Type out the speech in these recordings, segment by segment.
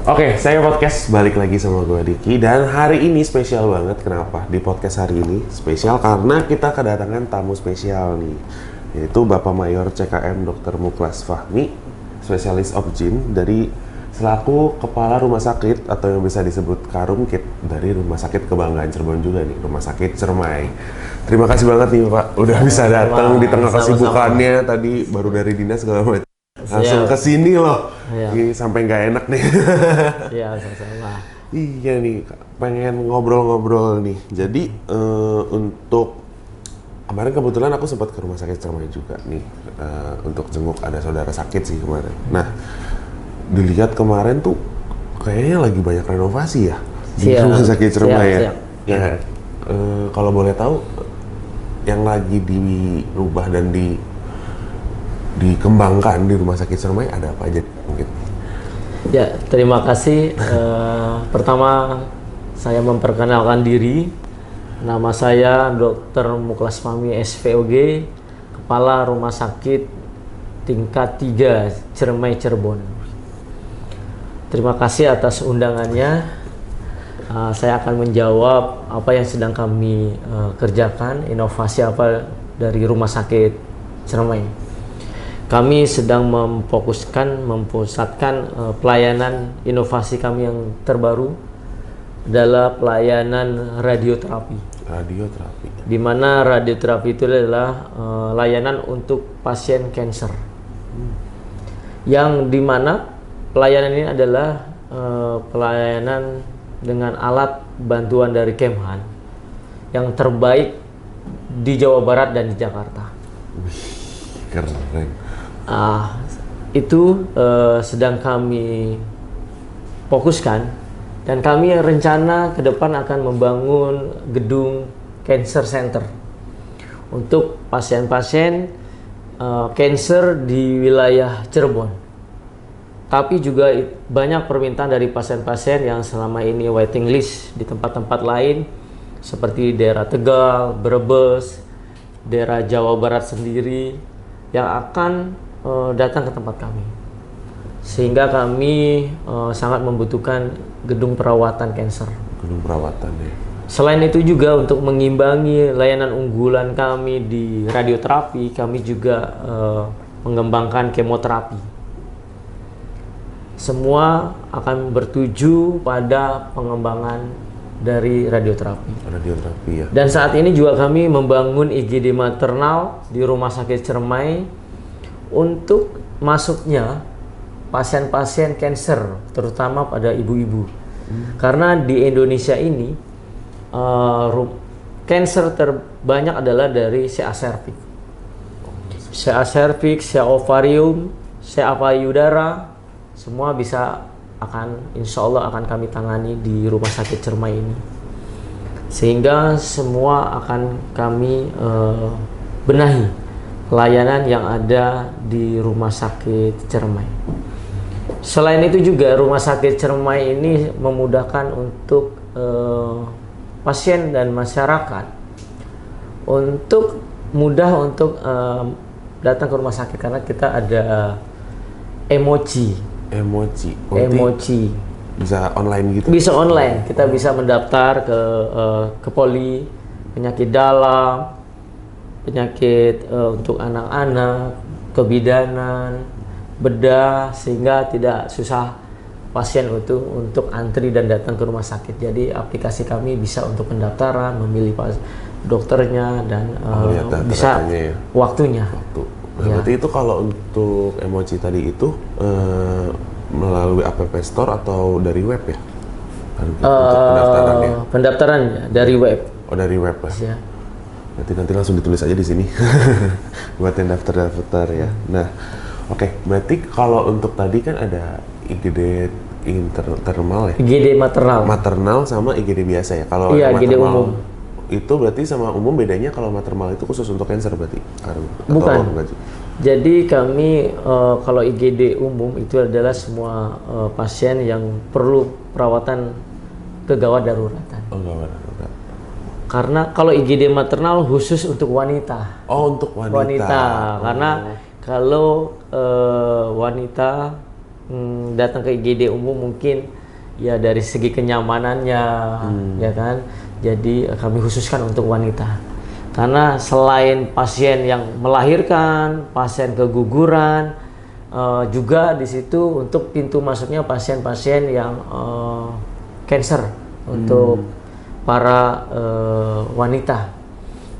Oke, saya podcast balik lagi sama gue Diki dan hari ini spesial banget. Kenapa? Di podcast hari ini spesial karena kita kedatangan tamu spesial nih, yaitu Bapak Mayor CKM Dr. Muklas Fahmi, spesialis obgyn dari selaku Kepala Rumah Sakit atau yang bisa disebut Karumkit dari Rumah Sakit Kebanggaan Cirebon juga nih, Rumah Sakit Ciremai. Terima kasih banget nih Pak, udah bisa datang di tengah kesibukannya tadi baru dari dinas segala macam. Langsung kesini loh, sampai nggak enak nih. Iya, sama-sama. Iya nih, pengen ngobrol-ngobrol nih. Jadi untuk kemarin kebetulan aku sempat ke Rumah Sakit Ciremai juga nih untuk jenguk ada saudara sakit sih kemarin. Nah, dilihat kemarin tuh kayaknya lagi banyak renovasi ya di Rumah Sakit Ciremai ya. Ya, kalau boleh tahu yang lagi dirubah dan dikembangkan di Rumah Sakit Ciremai ada apa aja mungkin? Ya, terima kasih. Pertama, saya memperkenalkan diri. Nama saya Dr. Muklas Fahmi SPOG, Kepala Rumah Sakit Tingkat 3 Ciremai Cirebon. Terima kasih atas undangannya. Saya akan menjawab apa yang sedang kami kerjakan, inovasi apa dari Rumah Sakit Ciremai. Kami sedang mempusatkan pelayanan inovasi kami yang terbaru adalah pelayanan radioterapi. Radioterapi. Di mana radioterapi itu adalah layanan untuk pasien kanker. Yang di mana pelayanan ini adalah pelayanan dengan alat bantuan dari Kemhan yang terbaik di Jawa Barat dan di Jakarta. Wih, keren. Itu sedang kami fokuskan dan kami rencana ke depan akan membangun gedung cancer center untuk pasien-pasien cancer di wilayah Cirebon. Tapi juga banyak permintaan dari pasien-pasien yang selama ini waiting list di tempat-tempat lain seperti daerah Tegal, Brebes, daerah Jawa Barat sendiri yang akan datang ke tempat kami, sehingga kami sangat membutuhkan gedung perawatan kanker. Gedung perawatan ya. Selain itu juga untuk mengimbangi layanan unggulan kami di radioterapi, kami juga mengembangkan kemoterapi. Semua akan bertuju pada pengembangan dari radioterapi. Radioterapi ya. Dan saat ini juga kami membangun IGD maternal di Rumah Sakit Ciremai untuk masuknya pasien-pasien kanker, terutama pada ibu-ibu. Karena di Indonesia ini kanker terbanyak adalah dari CA cervix. CA cervix, CA ovarium, CA payudara, semua insya Allah akan kami tangani di Rumah Sakit Ciremai ini. Sehingga semua akan kami benahi layanan yang ada di Rumah Sakit Ciremai. Selain itu juga Rumah Sakit Ciremai ini memudahkan untuk pasien dan masyarakat untuk mudah untuk datang ke rumah sakit karena kita ada emoji. Bisa online gitu? Bisa online. Kita bisa mendaftar ke poli penyakit dalam, penyakit untuk anak-anak, kebidanan, bedah, sehingga tidak susah pasien untuk antri dan datang ke rumah sakit. Jadi aplikasi kami bisa untuk pendaftaran, memilih dokternya dan bisa ya. Waktunya. Nah, berarti itu kalau untuk emoji tadi itu melalui app store atau dari web ya? Untuk pendaftarannya? Pendaftarannya dari web. Oh, dari web ya? Ya. Nanti langsung ditulis aja di sini buat yang daftar ya. Nah, oke. Berarti kalau untuk tadi kan ada IGD internal ya? IGD maternal sama IGD biasa ya. Kalau IGD umum itu berarti sama umum bedanya kalau maternal itu khusus untuk kanker berarti? Bukan. Jadi kami kalau IGD umum itu adalah semua pasien yang perlu perawatan kegawat daruratan. Oh, gawat darurat. Karena kalau IGD maternal khusus untuk wanita. Oh, untuk wanita. Karena kalau wanita datang ke IGD umum mungkin ya dari segi kenyamanannya, ya kan. Jadi kami khususkan untuk wanita. Karena selain pasien yang melahirkan, pasien keguguran, juga di situ untuk pintu masuknya pasien-pasien yang cancer untuk para wanita.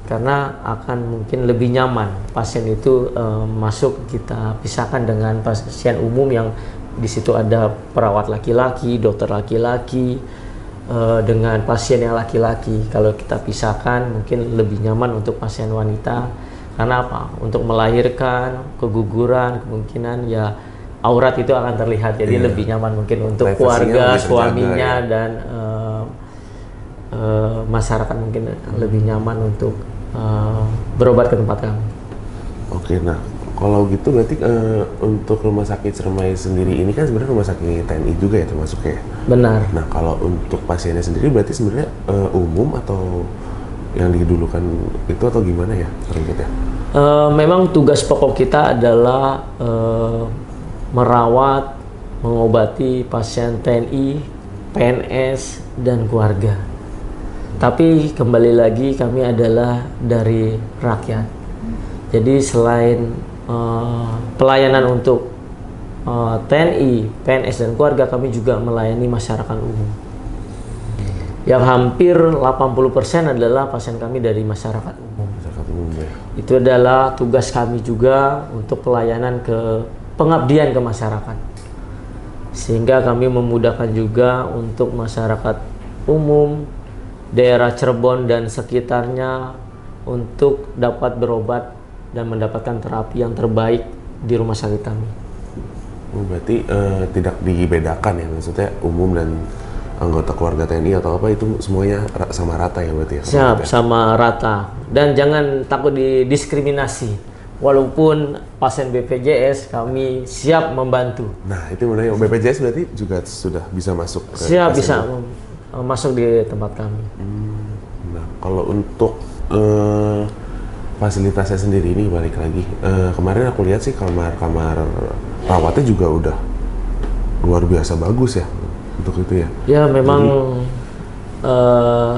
Karena akan mungkin lebih nyaman pasien itu masuk kita pisahkan dengan pasien umum yang di situ ada perawat laki-laki, dokter laki-laki dengan pasien yang laki-laki. Kalau kita pisahkan mungkin lebih nyaman untuk pasien wanita. Karena apa? Untuk melahirkan, keguguran, kemungkinan ya aurat itu akan terlihat. Jadi lebih nyaman mungkin untuk keluarga, suaminya dan masyarakat mungkin lebih nyaman untuk berobat ke tempat kami. Oke, nah kalau gitu berarti untuk Rumah Sakit Ciremai sendiri ini kan sebenarnya rumah sakit TNI juga ya termasuknya. Benar. Nah kalau untuk pasiennya sendiri berarti sebenarnya umum atau yang didulukan itu atau gimana ya, Rungkit ya? Memang tugas pokok kita adalah merawat, mengobati pasien TNI, PNS dan keluarga. Tapi kembali lagi kami adalah dari rakyat. Jadi selain pelayanan untuk TNI, PNS dan keluarga, kami juga melayani masyarakat umum. Yang hampir 80% adalah pasien kami dari masyarakat umum. Masyarakat umum ya. Itu adalah tugas kami juga untuk pelayanan ke pengabdian ke masyarakat. Sehingga kami memudahkan juga untuk masyarakat umum daerah Cirebon dan sekitarnya untuk dapat berobat dan mendapatkan terapi yang terbaik di rumah sakit kami. Berarti tidak dibedakan ya, maksudnya umum dan anggota keluarga TNI atau apa itu semuanya sama rata ya berarti ya? Siap, sama rata. Dan jangan takut didiskriminasi. Walaupun pasien BPJS kami siap membantu. Nah itu sebenarnya BPJS berarti juga sudah bisa masuk ke siap bisa masuk di tempat kami. Nah kalau untuk fasilitasnya sendiri ini balik lagi, kemarin aku lihat sih kamar rawatnya juga udah luar biasa bagus ya untuk itu ya. Ya memang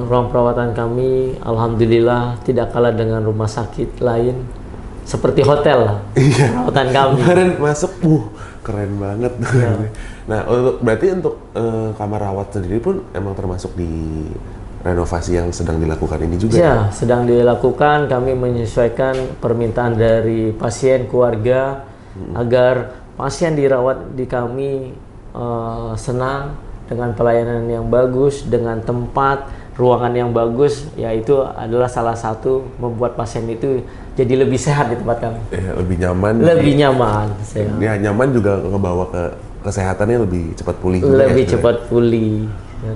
ruang perawatan kami alhamdulillah tidak kalah dengan rumah sakit lain, seperti hotel lah. Iya. Perawatan kami. Kemarin masuk, keren banget. Ya. Nah berarti untuk kamar rawat sendiri pun emang termasuk di renovasi yang sedang dilakukan ini juga? Ya, sedang dilakukan. Kami menyesuaikan permintaan dari pasien, keluarga, agar pasien dirawat di kami senang dengan pelayanan yang bagus, dengan tempat, ruangan yang bagus. Ya itu adalah salah satu membuat pasien itu jadi lebih sehat di tempat kami. Ya, lebih nyaman. Lebih nyaman. Ya nyaman juga ngebawa ke kesehatannya lebih cepat pulih. Lebih cepat pulih.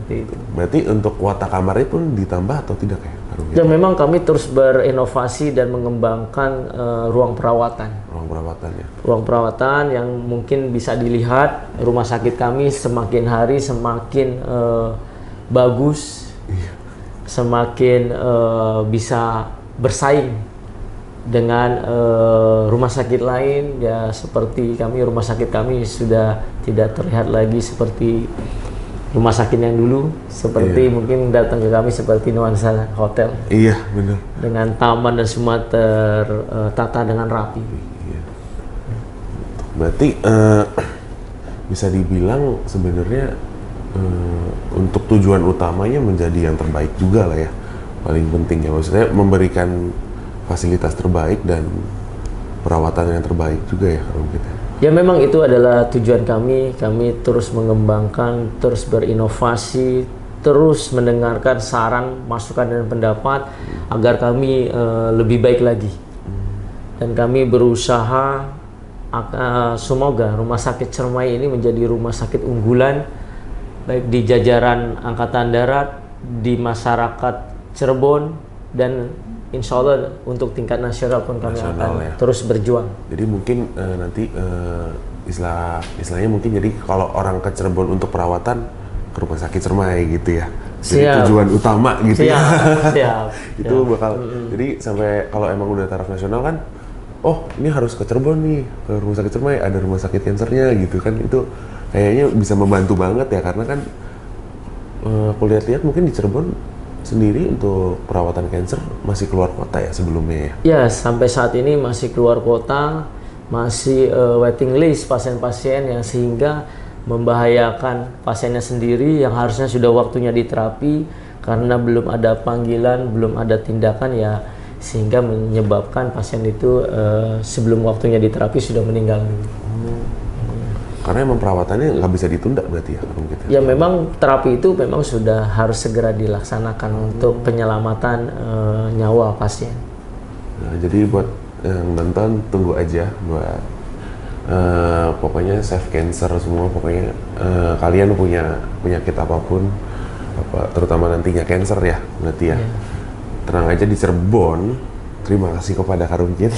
Itu. Berarti untuk kuota kamarnya pun ditambah atau tidak ya? Ya memang kami terus berinovasi dan mengembangkan ruang perawatan. Ruang perawatan ya? Ruang perawatan yang mungkin bisa dilihat rumah sakit kami semakin hari semakin bagus, semakin bisa bersaing dengan rumah sakit lain. Ya seperti rumah sakit kami sudah tidak terlihat lagi seperti rumah sakit yang dulu, seperti mungkin datang ke kami seperti nuansa hotel. Iya, benar. Dengan taman dan semua tertata dengan rapi. Iya. Berarti bisa dibilang sebenarnya untuk tujuan utamanya menjadi yang terbaik juga lah ya. Paling penting ya, maksudnya memberikan fasilitas terbaik dan perawatan yang terbaik juga ya kalau gitu. Ya memang itu adalah tujuan kami. Kami terus mengembangkan, terus berinovasi, terus mendengarkan saran, masukan dan pendapat agar kami lebih baik lagi. Dan kami berusaha semoga Rumah Sakit Ciremai ini menjadi rumah sakit unggulan baik di jajaran Angkatan Darat, di masyarakat Cirebon, dan insya Allah untuk tingkat nasional pun kami akan terus berjuang. Jadi mungkin nanti istilahnya mungkin jadi kalau orang ke Cirebon untuk perawatan ke Rumah Sakit Ciremai gitu ya. Jadi tujuan utama gitu ya. Siap. Itu bakal jadi sampai kalau emang udah taraf nasional kan oh ini harus ke Cirebon nih, ke rumah sakit Ciremai, ada rumah sakit kansernya gitu kan. Itu kayaknya bisa membantu banget ya, karena kan aku lihat-lihat mungkin di Cirebon sendiri untuk perawatan kanker masih keluar kota ya sebelumnya ya? Ya, sampai saat ini masih keluar kota, masih waiting list pasien-pasien yang sehingga membahayakan pasiennya sendiri yang harusnya sudah waktunya diterapi karena belum ada panggilan, belum ada tindakan ya, sehingga menyebabkan pasien itu sebelum waktunya diterapi sudah meninggal. Karena emang perawatannya nggak bisa ditunda berarti ya? Gitu. Ya memang terapi itu memang sudah harus segera dilaksanakan untuk penyelamatan nyawa pasien. Nah, jadi buat yang nonton tunggu aja buat pokoknya save cancer semua, pokoknya kalian punya penyakit apapun, terutama nantinya cancer ya berarti ya. Tenang aja di Cirebon. Terima kasih kepada Karungkit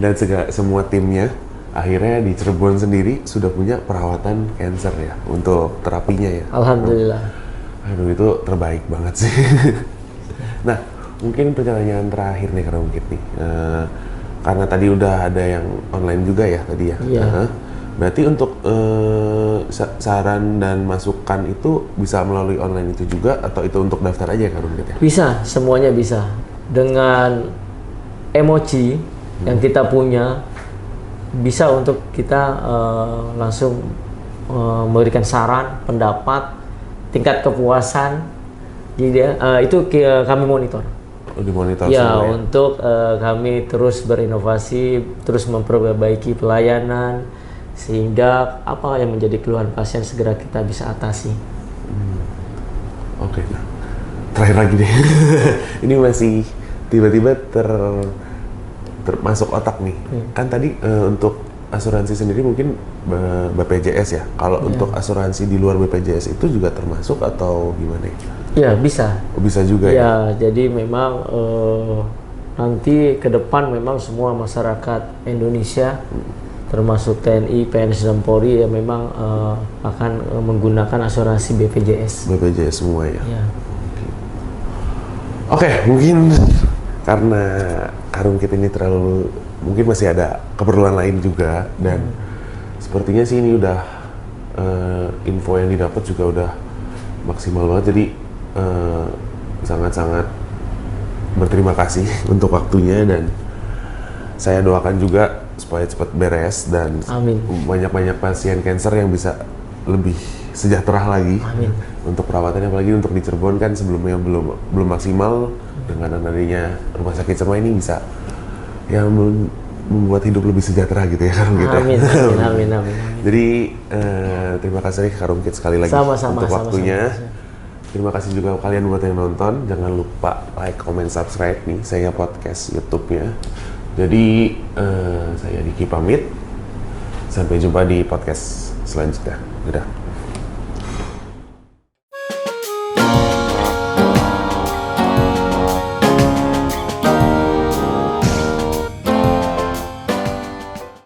dan semua timnya. Akhirnya di Cirebon sendiri sudah punya perawatan cancer ya untuk terapinya ya. Alhamdulillah. Aduh itu terbaik banget sih. Nah mungkin pertanyaan terakhir nih Karungkit nih, karena tadi udah ada yang online juga ya tadi ya. Iya. Berarti untuk saran dan masukan itu bisa melalui online itu juga, atau itu untuk daftar aja Karungkit ya? Bisa, semuanya bisa. Dengan emoji yang kita punya, bisa untuk kita langsung memberikan saran, pendapat, tingkat kepuasan. Jadi itu kami monitor. Oh, dimonitor Ya, semua ya? untuk kami terus berinovasi, terus memperbaiki pelayanan, sehingga apa yang menjadi keluhan pasien segera kita bisa atasi. Oke, nah terakhir lagi deh. Ini masih tiba-tiba termasuk otak nih. Kan tadi untuk asuransi sendiri mungkin BPJS ya. Kalau untuk asuransi di luar BPJS itu juga termasuk atau gimana ya? Ya, bisa. Oh, bisa juga ya? Ya, jadi memang nanti ke depan memang semua masyarakat Indonesia, termasuk TNI, PNS dan Polri ya memang akan menggunakan asuransi BPJS. BPJS semua ya? Ya. Oke, mungkin karena Karungkit ini terlalu, mungkin masih ada keperluan lain juga, dan sepertinya sih ini udah info yang didapat juga udah maksimal banget, jadi sangat-sangat berterima kasih untuk waktunya, dan saya doakan juga supaya cepat beres dan Amin. banyak-banyak pasien kanker yang bisa lebih sejahtera lagi. Amin. Untuk perawatannya, apalagi untuk di Cirebon kan sebelumnya belum maksimal, dengan adanya rumah sakit Ciremai ini bisa ya membuat hidup lebih sejahtera gitu ya Karungkit. Amin, amin, amin, amin. Jadi terima kasih Karungkit sekali lagi Sama-sama, untuk waktunya. sama-sama. Terima kasih juga kalian buat yang nonton. Jangan lupa like, comment, subscribe nih saya podcast YouTube-nya. Jadi saya Diki pamit. Sampai jumpa di podcast selanjutnya. Dadah.